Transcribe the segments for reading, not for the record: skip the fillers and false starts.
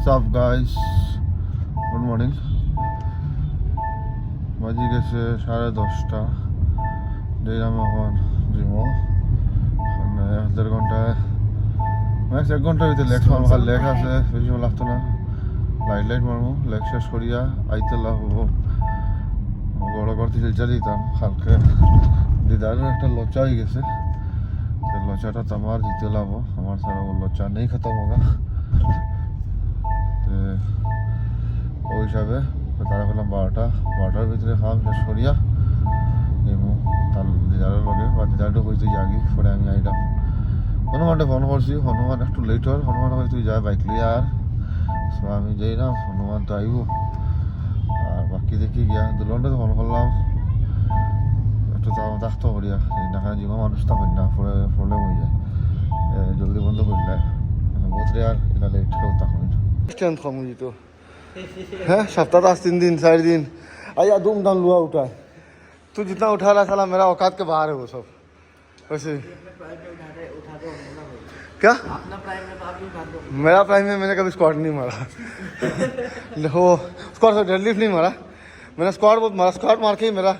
What's up guys? Good morning. বাজি গেছে 10:30। দেখলাম এখন জিমো মানে 1.5 ঘন্টায় ম্যাক্স 1 ঘন্টার ভিতরে লেগ মারবো। আর লেগ আছে বেশি লাগতো না, লাইট মারবো। লেগ শেষ করিয়া আইতে লাগবো বড় করতে শিলচা দিতাম। কালকে দিদারের একটা লচা হয়ে গেছে, লচাটা তো আমার দিতে লাগবো। আমার সারা ও লচা নেই খতম হোগা। তো ওই হিসাবে তারা করলাম 12টার ভিতরে খাওয়া শেষ করিয়া নেবো তার দিদারের লগে, বা দিদারটা হয়তো জাগি পরে আমি আইলাম। হনুমানটা ফোন করছি, হনুমান একটু লেট হয়। হনুমান হয়তো যায় বাইক লিয়ে, আর আমি যাই না, হনুমান তো আইব। আর বাকি দেখি গিয়া দুলনটা তো ফোন করলাম একটু থাকতো করিয়া দেখানে জিমা মানুষ থাকেন না, প্রবলেম হয়ে যায়। জলদি বন্ধ করলে বহুত রেয়ার এটা লেট কেউ তখন স্ট্যান্ড কমই তো। হ্যাঁ सप्ताह 10 दिन 4 दिन आया धूम धाम लुआ उठा। तू जितना उठा रहा साला मेरा औकात के बाहर है वो सब। वैसे क्या मेरा प्राइम में मैंने कभी स्क्वाट नहीं मारा। वो स्क्वाट डेडलिफ्ट नहीं मारा मैंने, स्क्वाट बहुत मारा। स्क्वाट मार के ही मेरा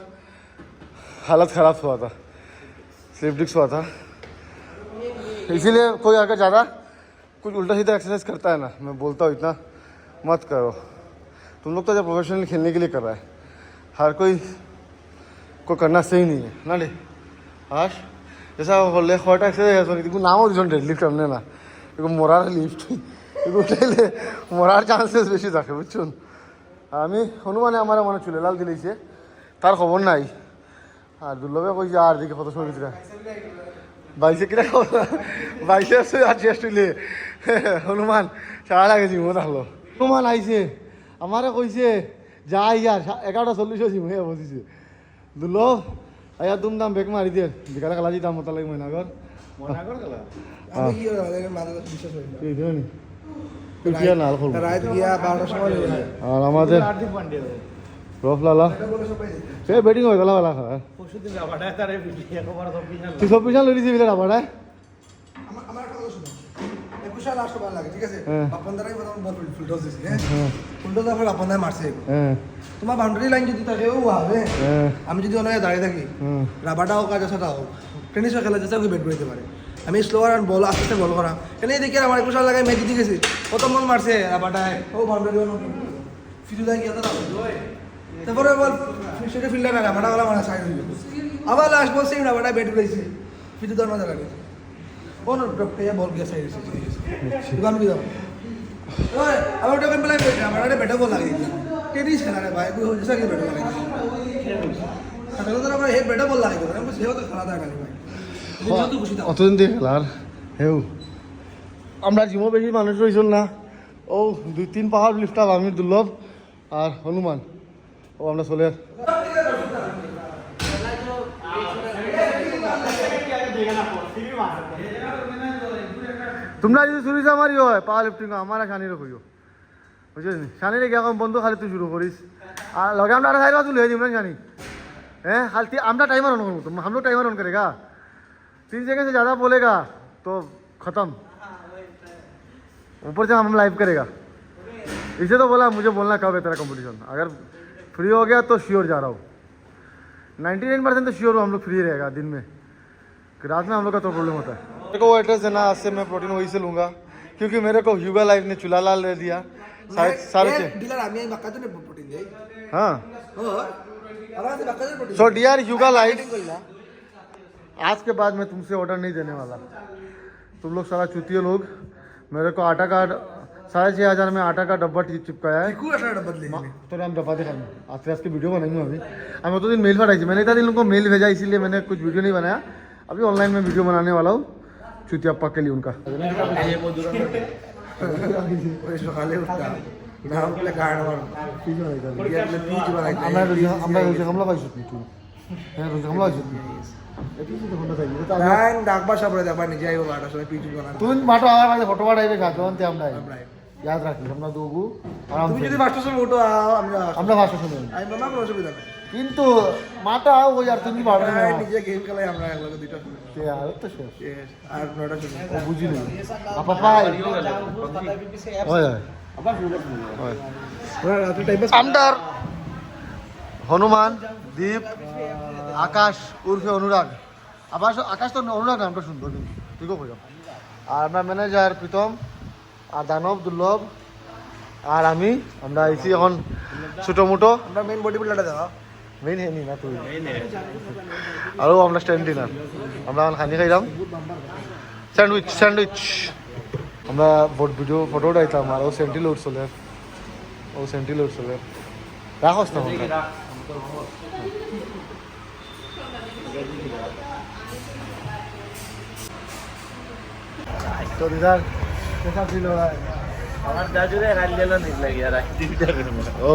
हालत ख़राब हुआ था, स्लिप डिस्क हुआ था। इसीलिए कोई अगर ज़्यादा कुछ उल्टा सीधा एक्सरसाइज करता है ना, मैं बोलता हूँ इतना मत करो। तुम लोग तो जब प्रोफेशनल खेलने के लिए कर रहा है, हर कोई को करना सही नहीं है ना। आज जैसा ले हॉट एक्सरसाइज नाम दिस डेडलिफ्ट हमने ना मरार লিফট উঠাইলে মরার চান্সেস বেশি থাকে বুঝছুন। আমি হনুমানে আমার মনে চুলে লাল দিলেছে, তার খবর নাই। আর দুর্লভে কইছে আর দিকে কত সময় ভিতরে বাইশে কিনা খবর বাইশে আসছে আর চেষ্টা হনুমান সারা লাগে জিমো থাকলো। হনুমান আইছে আমারে কইছে যাই আর 11:40 জিম হয়ে বসেছে। দুর্লভ আয়া তুম দাম বেক মারি দিয়ে বিকালে খেলা দিতাম মতো লাগে ময়নাগর আমি কি বিশ্বাস করি না। আর আমাদের রফলালা সে ব্যাটিং হয়ে গেল বেলা খারাপ। তুই সব পিছন লড়ি দিবি রাবাডায় তোমার বাউন্ডারি লাইন যদি থাকে আমি যদি অনেক দাঁড়িয়ে থাকি রাবারটা হোক আর যেটা হোক টেনিস খেলা যেটা ব্যাট করতে পারে। আমি স্লোয়ার আর বল আস্তে আস্তে বল করা এনে দেখি আমার 21 সাল লাগাই ম্যাচ জিতে গেছি। প্রথম বল মারছে রাবারটায় ও বাউন্ডারি ফিরে যায় গিয়ে তারপরে বল সেটা ফিল্ডার না রাবারটা গলা মারা সাইড হয়ে গেল। আবার লাস্ট বল সেম রাবারটায় ব্যাট করেছে ফিরে দেওয়ার মজা লাগে। ও না বল গিয়ে সাইড এসেছে দোকান কি দাও আবার ওটা পেলে রাবারটায় ব্যাটে বল লাগিয়ে দিলাম। টেনিস খেলা রে ভাই কোই হচ্ছে কি ব্যাটে লাগিয়ে তাহলে তো আমরা হে ব্যাটে বল লাগিয়ে দিলাম সেও তো খেলা থাকে ভাই অতদিন দিয়ে খেলার হেউ আমরা জিমো বেশি মানুষ রয়েছিল না। ও 2-3 পাহাড় লিফট আপ আমি দুর্লভ আর হনুমান ও আমরা চলে তোমরা যদি শুরু আমারই হয় পাওয়ার লিফটিং আমার শানিরও করিও বুঝলি শানিরে গিয়ে এখন বন্ধু খালি তুই শুরু করিস আর লগে আমরা সাইড তুলে দিম না জানি। হ্যাঁ खाली আমরা टाइमर ऑन करूँ तो हम लोग टाइमर ऑन करेगा 3 सेकंड से ज़्यादा बोलेगा तो ख़त्म, ऊपर से हम लाइव करेगा। इसे तो बोला मुझे बोलना कब है तेरा कंपटीशन, अगर फ्री हो गया तो श्योर जा रहा हूँ। 99% तो श्योर हम लोग फ्री रहेगा दिन में, रात में हम लोग का तो प्रॉब्लम होता है। मेरे को वो एड्रेस देना, आज से मैं प्रोटीन वहीं से लूँगा क्योंकि मेरे को ह्यूगा लाइफ ने चूल्हा लाल दे दिया सारे से। हाँ सो डियर ह्यूगा लाइफ, आज के बाद मैं तुमसे ऑर्डर नहीं देने वाला। तुम लोग सारा चुतिये लोग मेरे को आटा का 6,500 में आटा का डब्बा चिपकाया है। तो हम डब्बा दिखा आज के वीडियो बनाएंगे अभी। हमें तो दिन मेल पठाई मैंने इतना दिन लोगों को मेल भेजा, इसीलिए मैंने कुछ वीडियो नहीं बनाया। अभी ऑनलाइन में वीडियो बनाने वाला हूँ चुतियाप्पा के लिए उनका। তুমি মাটো আমার মাঝে ফটো পাঠাইবে খাতে আমরা याद রাখি আমরা দুগু আরাম তুমি যদি ফার্স্ট সময় ওটো আমরা ফার্স্ট সময় আই মামা কোনো অসুবিধা নেই কিন্তু মাটা ও यार তুমি পারবে না নিজে গেম খেলাই আমরা একলগে দুইটা তে আর তো শেষ আর নটা সময় বুঝি না আপা পাই ওই আমদার হনুমান দীপ আকাশ উর্ফে অনুরাগ আকাশ তো অনুরাগ নামটা সুন্দর কিন্তু ঠিকও বোঝো আর আমরা ম্যানেজার প্রীতম আর দানব দুর্লভ আর আমরা আইছি এখন ছোটো মোটো আমরা মেইন বডি বিল্ডারটা দেখা মেইন হেনি না তুই আর আমরা স্ট্যান্ড ডিনার আমরা এখন খানি খাইলাম স্যান্ডউইচ আমরা ভিডিও ফটো উঠাইতাম আর ও সেন্টিল উঠছিলে রাখস না তো দিদার কেসা ফিল हो रहा है আমার দাজুরে রাত গেল নিজ লাগি আর ও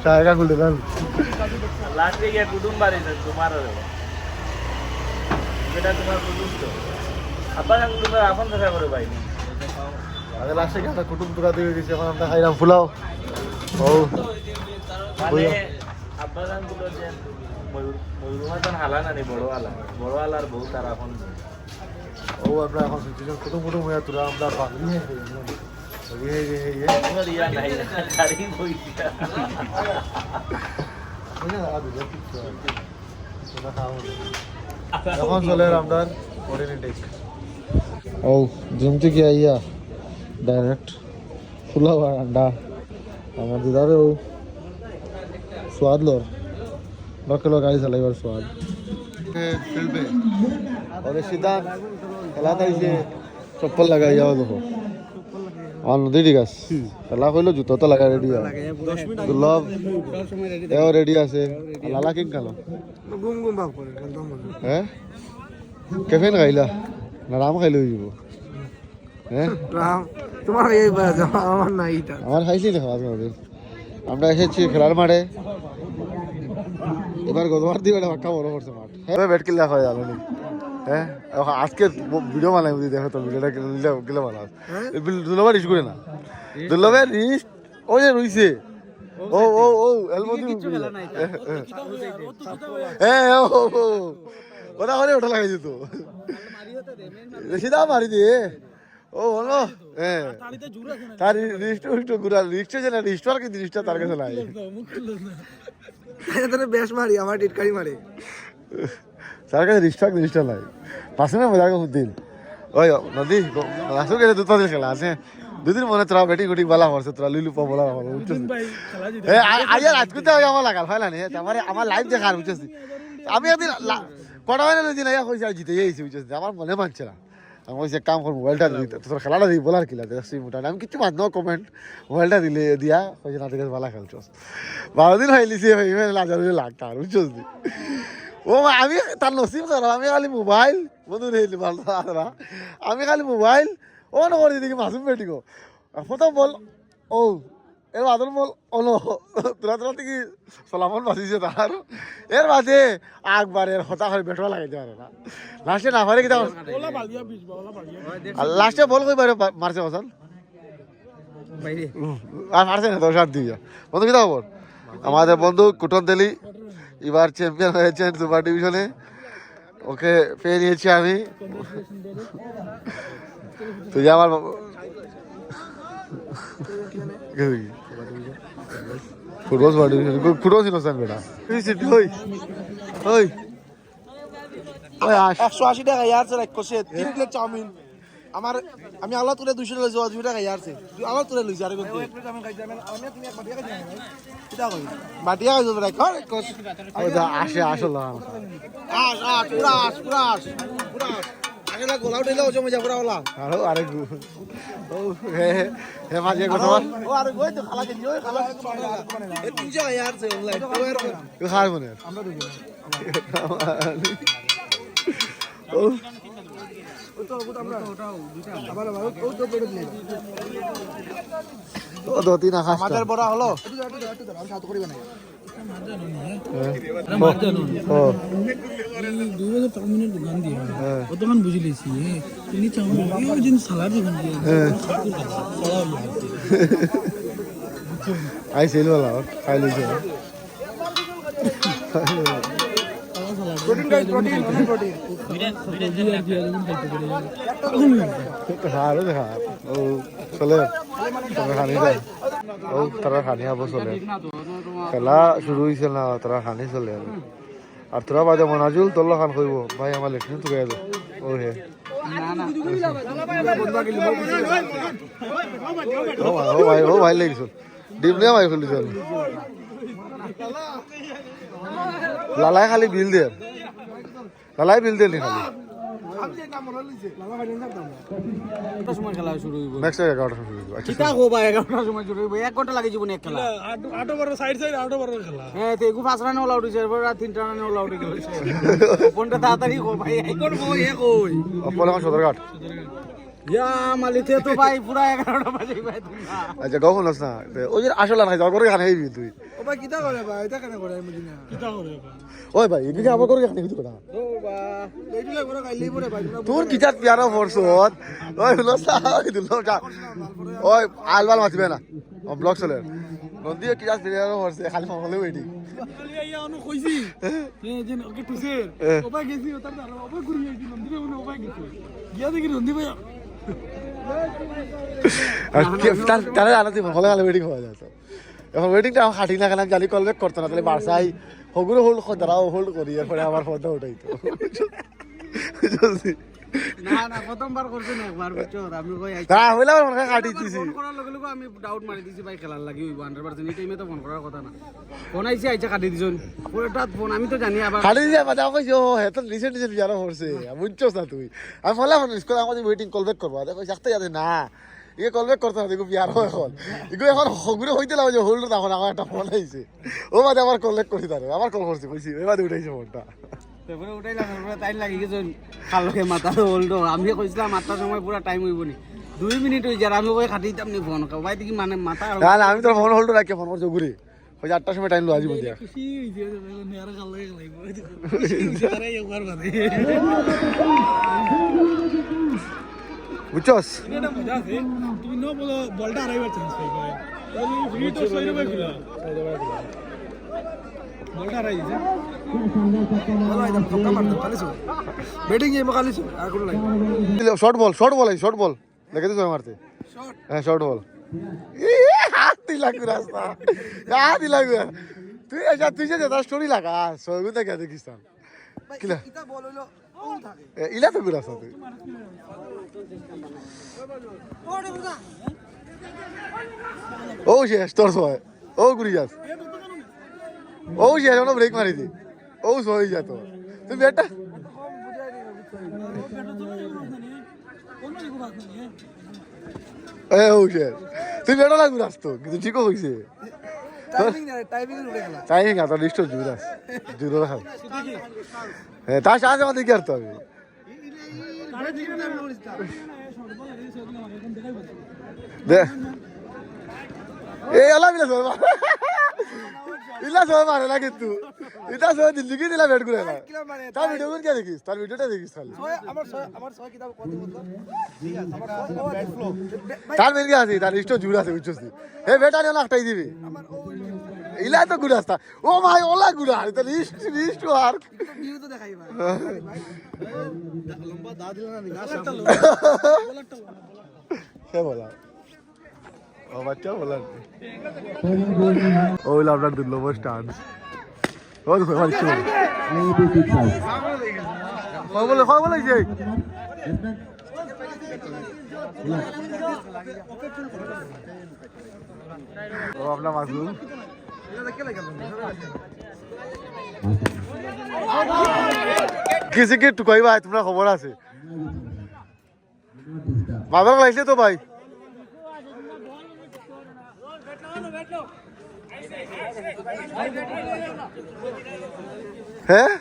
টাকা খুলতে দাও লাস্টে গিয়ে কুটুম বাড়ি তোমার এটা তোমার কুটুম তো আব্বা না কুটুম আপন কথা করে ভাই আগে লাস্টে গিয়ে একটা কুটুম তুরা দিয়ে দিয়েছে এখন আমরা খাইলাম ফুলাও ও মানে আব্বা গান গুলো যে ময়ূরমাতন হালা না বড় আলার বউ তার এখন ও আমরা এখন সিচুয়েশন কুটুম হয়ে তোরা আমরা বাগরি হয়ে তোমার ইয়া নাই গাড়ি বইটা এখন চলে রামদার প্রোটিন ইনটেক ও জিম থেকে আইয়া ডাইরেক্ট ফুলাও আর अंडा আমার দিদারে ও स्वाद लो किलो गाड़ी चलाइबार स्वाद फील्ड पे और सीधा খেলাটা এসে চপ্পল লাগাই যাও দেখো আর নদী ঠিক আছে খেলা কইলো জুতো তো লাগা রেডি আছে দুর্লভ এও রেডি আছে লালা কিং খালো গুম গুম ভাগ করে একদম হ্যাঁ কেফেন খাইলা না রাম খাইলে হয়ে যাব হ্যাঁ রাম তোমার এই আমার নাই এটা আমার খাইছি দেখো আজকে আমরা এসেছি খেলার মাঠে এবার গতবার দিয়ে একটা বড় করছে মাঠ হ্যাঁ ব্যাট কিল্লা হয়ে যাবে হ্যাঁ আজকে ভিডিও বানাই বুঝি দেখো তো ভিডিওটা গেলে বানাস দুর্লভের রিস্ক করে না দুর্লভের রিস্ক ও যে রইছে ও ও ও এলমোদি হ্যাঁ ও ওটা করে ওটা লাগাইছে তো সিধা মারি দিয়ে ও হলো হ্যাঁ তার রিস্ট ঘুরা রিস্ট যে না রিস্ট আর কি রিস্টটা তার কাছে নাই তোরে বেশ মারি আমার টিটকারি মারে তার কাছে রিস্টটা নাই পাশে না মজা করে দিন ওই নদী আসো গেলে দুটো দিন খেলা আছে দুদিন মনে তোরা ব্যাটিং গুটিং বালা করছে তোরা লিলু পা বলা আমার বুঝছিস এ আজ রাত করতে আমার লাগাল ফাইলা নেই আমার লাইভ দেখার বুঝছিস আমি একদিন কটা হয় না দিন আয়া কইছে জিতে যাইছি বুঝছিস আমার মনে মানছে না আমি কইছে কাম কর মোবাইলটা দিই তোর খেলাটা দিই বলার কিলা দেখছি মোটামুটি আমি কিছু মাত কমেন্ট মোবাইলটা দিলে দিয়া কইছে না দেখে ভালো খেলছস 12 দিন হইলিছে হইবে লাজার লাগতা বুঝছিস ও আমি তার নসিব খারাপ আমি খালি মোবাইল বন্ধু নেই ভালো আমি খালি মোবাইল ও না করে দিকে মাসুম বেটি গো প্রথম বল ও এর বাদল বল অন তোরা থেকে সলামন বাঁচিছে তার এর বাদে আকবারের হতা করে বেটবা লাগাইতে পারে না লাস্টে না পারে কিতা লাস্টে বল কই পারে মারছে বসাল আর মারছে না 10 দিয়ে বন্ধু কিতা খবর আমাদের বন্ধু কুটন তেলি এবার চ্যাম্পিয়ন হয়েছেন সুপার ডিভিশনে ওকে পেয়ে নিয়েছি আমি তুই আমার ফুটবল সুপার ডিভিশন ফুটবল ছিল স্যার বেটা ওই ওই 180 টাকা ইয়ার স্যার এক কোষে 3 প্লেট চাউমিন আমার আমি আল্লাহ তুলে 200 টাকা যাওয়া 2 টাকা ইয়ারছে তুই আল্লাহ তুলে লইছ আরে কোন আমি খাইতে আমি অন্য তুমি এক বাটিয়া খাইতে কিটা কই বাটিয়া খাইছো রে কর কোষ ওটা আসে আসল পুরা আগে না গোলাও দিলে ওজে মজা পুরা হলা আরে আরে ও হে মাঝে কথা ও আরে কই তো খালা কে ওই খালা এ 3 টাকা ইয়ারছে অনলাইন তুই খাই মনে আমরা দুজন ও দো তিন আকাশ আমাদের বড় হলো দোকান বুঝিলেছি তিনি চাউমিন সালাদ দোকান আই সেল वाला খাই লইছে প্রোটিন গাইস প্রোটিন হার ও চলে তোরা খানি যায় ও তারা খানি খাবো চলে খেলা শুরু হয়েছে না তারা খানি চলে আর তোরা বাদে মনাজুল তোর খান কইব ভাই আমার লেট্রিন তো গেছে ও হে ও ভাই লাগিস ডিম নিয়ে ভাই খুলিস লালাই খালি বিল দে লালাই বিল দে নি খালি সময় খেলা শুরু হইব নেক্সট 11টা শুরু হইব কিতা গো ভাই 11টার সময় শুরু হইব 1 ঘন্টা লাগে জীবনে এক খেলা 8 বার সাইড খেলা হ্যাঁ তে গু 5 রানে অল আউট হইছে এরপর 3 রানে অল আউট হয়ে গেল কোনটা তাড়াতাড়ি গো ভাই এই কোন বই এ কই অপল এখন সদরঘাট ইয়া মালিতে তো ভাই পুরা 11টা বাজে ভাই তোমরা আচ্ছা কখন আস না ওই যে আসলে না যাও করে খানে হইবি তুই ও ভাই কিতা করে ভাই এটা কেন করে আমি বুঝি না কিতা করে ওই ভাই এদিকে আবার করে খানে কিছু কথা ও বা এইগুলা করে গাইলেই পরে ভাই তোর কিচার পিয়ানো ফোরসত ওই হলো সাই দিল যা ওই আলবাল মাতিবে না ও ব্লক চলে নদী কিচার পিয়ানো ফোরসে খালি ফলে ওইটি খালি আইয়া অনু কইছি এ যে ওকে টুসের ওবা গেছি ওটার দাঁড়া ওবা ঘুরি আইছি নন্দীরে উনি ওবা গেছি গিয়া দেখি নন্দী ভাই তারা আনাতে ফলে খালি ওয়েটিং হয়ে যাচ্ছে এখন ওয়েটিংটা আমার খাটি না কেন জালি কল ব্যাক করতো না তাহলে বারসাই হগুলো হোল্ড দাঁড়াও হোল্ড করি এরপরে আমার ফোনটা উঠাইতো না না প্রথমবার করছেন একবার বুঝছো আমি কই আইছি হ্যাঁ হইলে আমার মনে কাটি দিছি ফোন করার লগে লগে আমি ডাউট মারি দিছি ভাই খেলার লাগি হইব 100% এই টাইমে তো ফোন করার কথা না ফোন আইছে আইছে কাটি দিছন পুরোটা ফোন আমি তো জানি আবার খালি দিয়ে বাজা কইছো হে তো রিসেন্ট বিয়ানো করছে বুঝছস না তুই আমি ফলে ফোন স্কুল আমাদের ওয়েটিং কল ব্যাক করবো দেখো যাতে যাতে না ইয়ে কল ব্যাক করতে না দেখো বিয়ার এখন এগুলো এখন হগুরে হইতে লাগে হোল্ড তখন আমার একটা ফোন আইছে ও বাদে আমার কল ব্যাক করি তারে আবার কল করছি কইছি এবারে উঠাইছে ফোনটা তারপরে উঠাইলাম তারপরে টাইম লাগি গেছন কালকে মাথা হোল্ড আমি কইছিলাম 8টার সময় পুরো টাইম হইব নি 2 মিনিট হই যার আমি কই খাটি দিতাম নি ফোন ভাই দেখি মানে মাথা না না আমি তো ফোন হোল্ড রাখি ফোন করছি ঘুরে ওই 8টার সময় টাইম লো আজি বদিয়া খুশি হইছে নেয়ার কালকে লাগবে খুশি হইছে তারা একবার বাদে বুঝছস এটা মজা আছে তুমি নো বলো বলটা আড়াইবার চান্স পাইবে বলি ফ্রি তো সইরে পাই ফিলা বলটা আড়াই দিছে ভালো একদম ফক্কা মারতে পারিছো ব্যাটিং এ মকালিছো আর কোন নাই শর্ট বল লেগে দিছো মারতে শট হ্যাঁ শর্ট বল হাত দিলা রাস্তা হাত দিলা তুই আচ্ছা তুই যে তার স্টোরি লাগা সগুতে কে দেখিস না কিলা কিতা বল হইলো ও থাকে ইলা তো গুরাস তুই ও শেষ তোর সয় ও গুরি যাস ও শেষ ওটা ব্রেক মারি দি ও সই যা তো তুই বেটা এ ও শেষ তুই বেটা লাগু রাস তো কিন্তু ঠিক হইছে টাইমিং উড়ে গেল তাই না তোর লিস্ট জুরাস জুরো রাখ হ্যাঁ তার সাথে আমাদের কি আর তো আমি দে এই আলা বিলা সবা ইলা সবা মারে না কিন্তু এটা সবা দিল্লি কি দিলা বেড করে না তার ভিডিও কোন কে দেখিস তার ভিডিওটা দেখিস খালি আমার ছয় কিতাব কত বলতো ঠিক আছে আমার ব্যাট ফ্লো তার বের কি আছে তার লিস্ট জুড়ে আছে বুঝছিস হে বেটা নিয়ে একটাই দিবি আমার ও ইলা তো গুড়াস্তা ও ভাই ওলা গুড়া এটা লিস্ট আর ভিউ তো দেখাই ভাই লম্বা দা দিল না নিগা কে বলা ও বাচ্চা বলা ও হইলো আপনার দুর্লভ স্টান্ট ও দেখো আমার কি বলে যে ও আপনার মাসুম কিসে কি টুকাই ভাই তোমরা খবর আছে বাজার লাগছে তো ভাই হ্যাঁ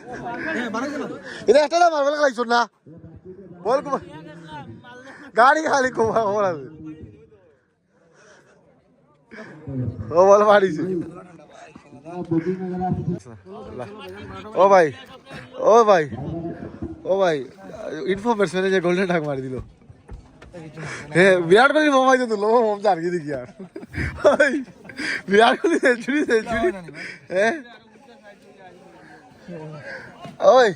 এটা একটা না মার্বেল লাগছো না বল গাড়ি খালি খবর আছে ও বল মারিছে ও ভাই ইনফরমেশনে যে গোল্ডেন ডাক মারি দিল হ্যাঁ বিরাট কোহলি মোমাই তো তুলো মোম জার কি দেখি আর বিরাট কোহলি সেঞ্চুরি হ্যাঁ ওই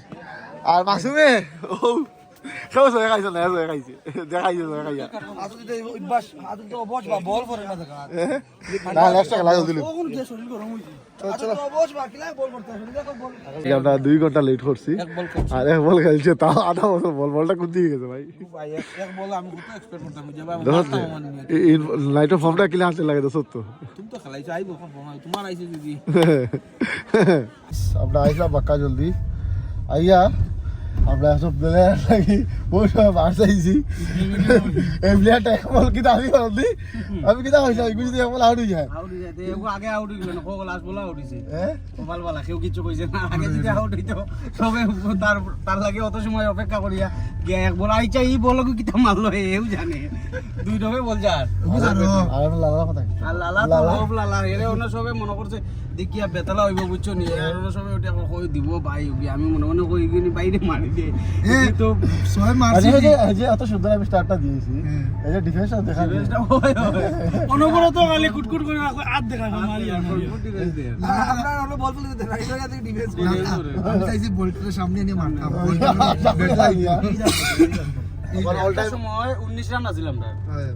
আর মাসুমে খাইছো খাইছো না খাইছে দেখাইছে খাইয়া আজকে তো অভ্যাস আজকে তো অভ্যাস বা বল করে না দেখা না নেক্সট খেলা দিল তখন কি শরীর গরম হইছে আজকে তো অভ্যাস বা কিলা বল করতে শরীর কো বল আমরা 2 ঘন্টা লেট করছি আর এক বল খেলছে তাও আধা বছর বলটা কোন দিকে গেছে ভাই ভাই এক বল আমি কত এক্সপেক্ট করতাম যে ভাই নাইট অফ ফর্মটা কিলা হাতে লাগে তো সত্য তুমি তো খেলাইছো আইবো তোমার আইছে যদি আমরা আইসা বাক্কা জলদি আইয়া আমরা সব প্লেয়ার লাগি বহু সময় বার চাইছি এই প্লেয়ারটা বল কিতা আমি কিতা হইছে এগুলি দিয়ে বল আউট হয়ে যায় আউট হয়ে যায় এগো আগে আউট হয়ে গেল না কোক লাস্ট বলা আউট হইছে কপাল বালা কেউ কিছু কইছে না আগে যদি আউট হইতো সবে তার লাগে অত সময় অপেক্ষা করিয়া গিয়া এক বল আইচা ই বল কিতা মারলো এও জানে দুই ডবে বল যার আর আমি লালা কথা আর লালা তো সব লালা এরে অন্য সবে মনে করছে দেখিয়া বেতলা হইব বুঝছো নি আর অন্য সবে ওটা কই দিব ভাই আমি মনে মনে কই গিনি বাইরে মারি দে তো ছয় মারছি এই যে এত সুন্দর আমি স্টার্টটা দিয়েছি এই যে ডিফেন্সটা দেখা যায় অনবরত খালি কুটকুট করে আট দেখা মারি আর আমরা হলো বল তুলে দিতে রাইট হয়ে গেছে ডিফেন্স আমি চাইছি বলটার সামনে নিয়ে মারতাম আমার অল টাইম সময় 19 রান আছিলাম না হ্যাঁ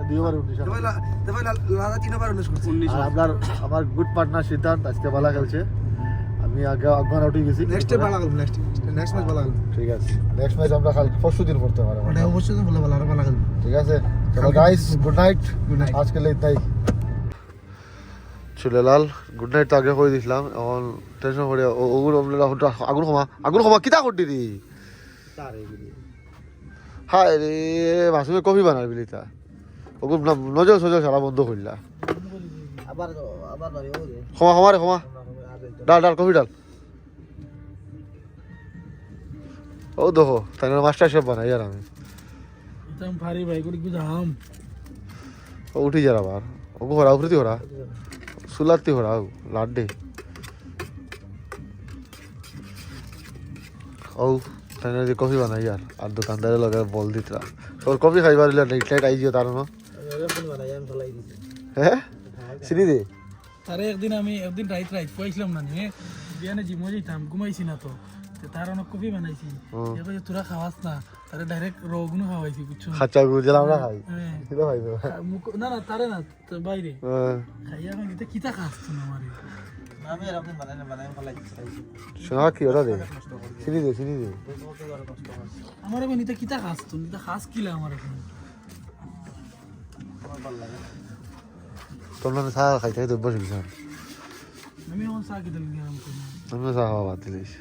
দুইবার 19 তবে লাদা তিনবার 19 করছে আর আপনার আমার গুড পার্টনার সিদ্ধান্ত আজকে ভালো খেলছে আমি আগে আগমান আউট হয়ে গেছি নেক্সট ভালো গেল নেক্সট ম্যাচ ভালো গেল ঠিক আছে নেক্সট ম্যাচ আমরা কাল পরশু দিন করতে পারবো ওটা অবশ্যই ভালো ভালো ভালো গেল ঠিক আছে চলো guys good night Good night. আজকে লে ইতনাই চুলেলাল গুড নাইট তো আগে করে দিছিলাম এখন টেনশন করে ওগুলো আগুন ক্ষমা কিতা করতি রে হায় রে মাসুমে কফি বানার বিলিতা ওগুলো নজর সজর সারা বন্ধ করলা আবার বাড়ি ও রে ক্ষমা রে ক্ষমা ডাল কফি ডাল ও দেখো তাই মাস্টার শেফ বানাই আর আমি একদম ভারী ভাই করে কি দাম ও উঠি যারা আবার ওকে হরা উঠতি হরা সুলাতি হরা লাড্ডে ও তাই যে কফি বানাই আর দোকানদারের লগে বল দিতরা তোর কফি খাইবার নাইট লাইট আইজিও তার না হ্যাঁ চিনি দে তারে একদিন রাইত কইছিলাম না নিয়ে বিয়ানে জিমো যাইতাম ঘুমাইছি না তো তার অনেক কফি বানাইছি তোরা খাওয়াস না তারে ডাইরেক্ট রগুনো খাওয়াইছি বুঝছো খাচ্চা গুলো জেলা আমরা খাই হ্যাঁ। কিটা খাই না তারে না তো বাইরে হ্যাঁ খাইয়া আমি কিতা খাস তুই আমারে আমি এরকম বানাই ফলাইছি শোনা কি ওটা দে চিনি দে আমার আমি নিতে কিতা খাস তুই নিতে খাস কিলা আমার এখন তোমরা চা খাইতে খাইতে অভ্যাস হয়েছে আমি এখন চা কিতা লিখে আরাম করি তোমরা চা খাওয়া বাদ দিলিস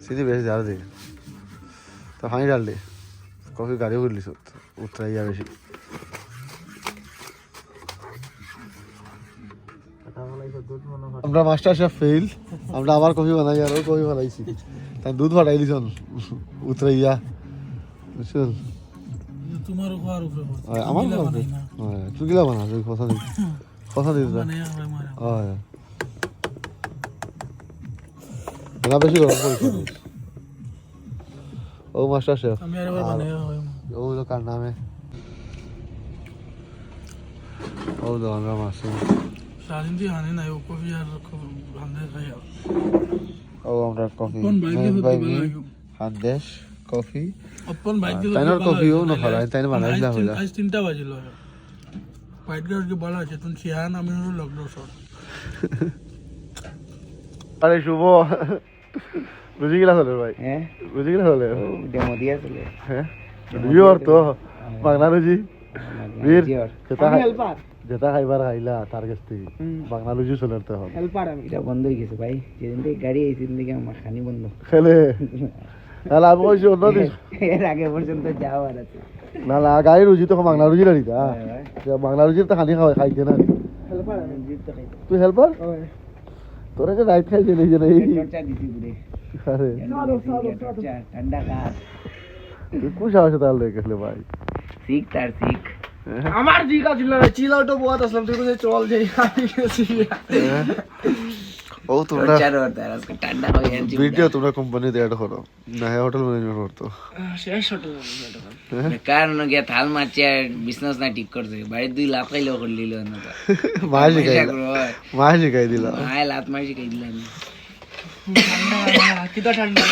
চিনি বেশি আর দে তো পানি ডাল দে কফি গাড়ি করলিস উতরাইয়া বেশি আমরা মাস্টার শেফ ফেল আমরা আবার কফি বানাই আর কফি বানাইছি তাই দুধ ফাটাই দিছন উতরাইয়া বুঝছেন তোমারও খাওয়ার উপরে আমার বানাই না তুই গিলা বানা তুই কথা দিস বানাই হয় মারা হয় না বেশি গরম করিস ও মাস্টার শেফ আমি আরে বানাই হয় ও হলো কার নামে ও তো আমরা মাসি সারাদিন দিয়ে হানে নাই ও কফি আর রান্ধে খাই ও আমরা কফি কোন বাইকে হতে বলা হান্দেশ কফি अपन बाइक के তাইনার কফিও না ভালো তাইনা বানাইলা হইলা आज 3টা বাজিল হোয়াইট গার্ড কে বলা আছে তুমি সিয়ান আমি লকডাউন সর আরে শুভ বুঝি গেলা হলে ভাই হ্যাঁ বুঝি গেলা হলে ডেমো দিয়া চলে হ্যাঁ বিয়র তো বাংলা রুজি বীর যেটা হেল্পার যেটা খাইবার খাইলা তার কাছ থেকে বাংলা রুজি চলে তো হবে হেল্পার আমি এটা বন্ধ হয়ে গেছে ভাই যেদিন থেকে গাড়ি আইছে সেদিন থেকে আমার খানি বন্ধ খেলে তাহলে আমি কইছি অন্য দিন এর আগে পর্যন্ত যাওয়ার আছে না না গাড়ি রুজি তো বাংলা রুজি লাড়িতা বাংলা রুজির তো খানি খাইতে না হেল্পার আমি জিততে খাই তুই হেল্পার তোরা যে রাইট খাইছে এই যে এই খরচা দিছি পুরে আরে ঠান্ডা কাজ তুই কোন সাহসে তাহলে গেলে ভাই শিখ তার শিখ আমার জি কাজ ছিল না চিল আউট বহুত আসলাম তুই কোথায় চল যাই আমি গেছি ও তোমরা আজকে ঠান্ডা হয়ে যাচ্ছে ভিডিও তোমরা কোম্পানিতে অ্যাড করো না হোটেল ম্যানেজমেন্ট করতো শেষ হতো কারণ গিয়া থাল মারছে আর বিজনেস না ঠিক করছে বাড়ির 2 লাখ খাইলো করে লিল না তো মাই শিখাই দিলা মায় লাত মারি শিখাই দিলাম কিটা ঠান্ডা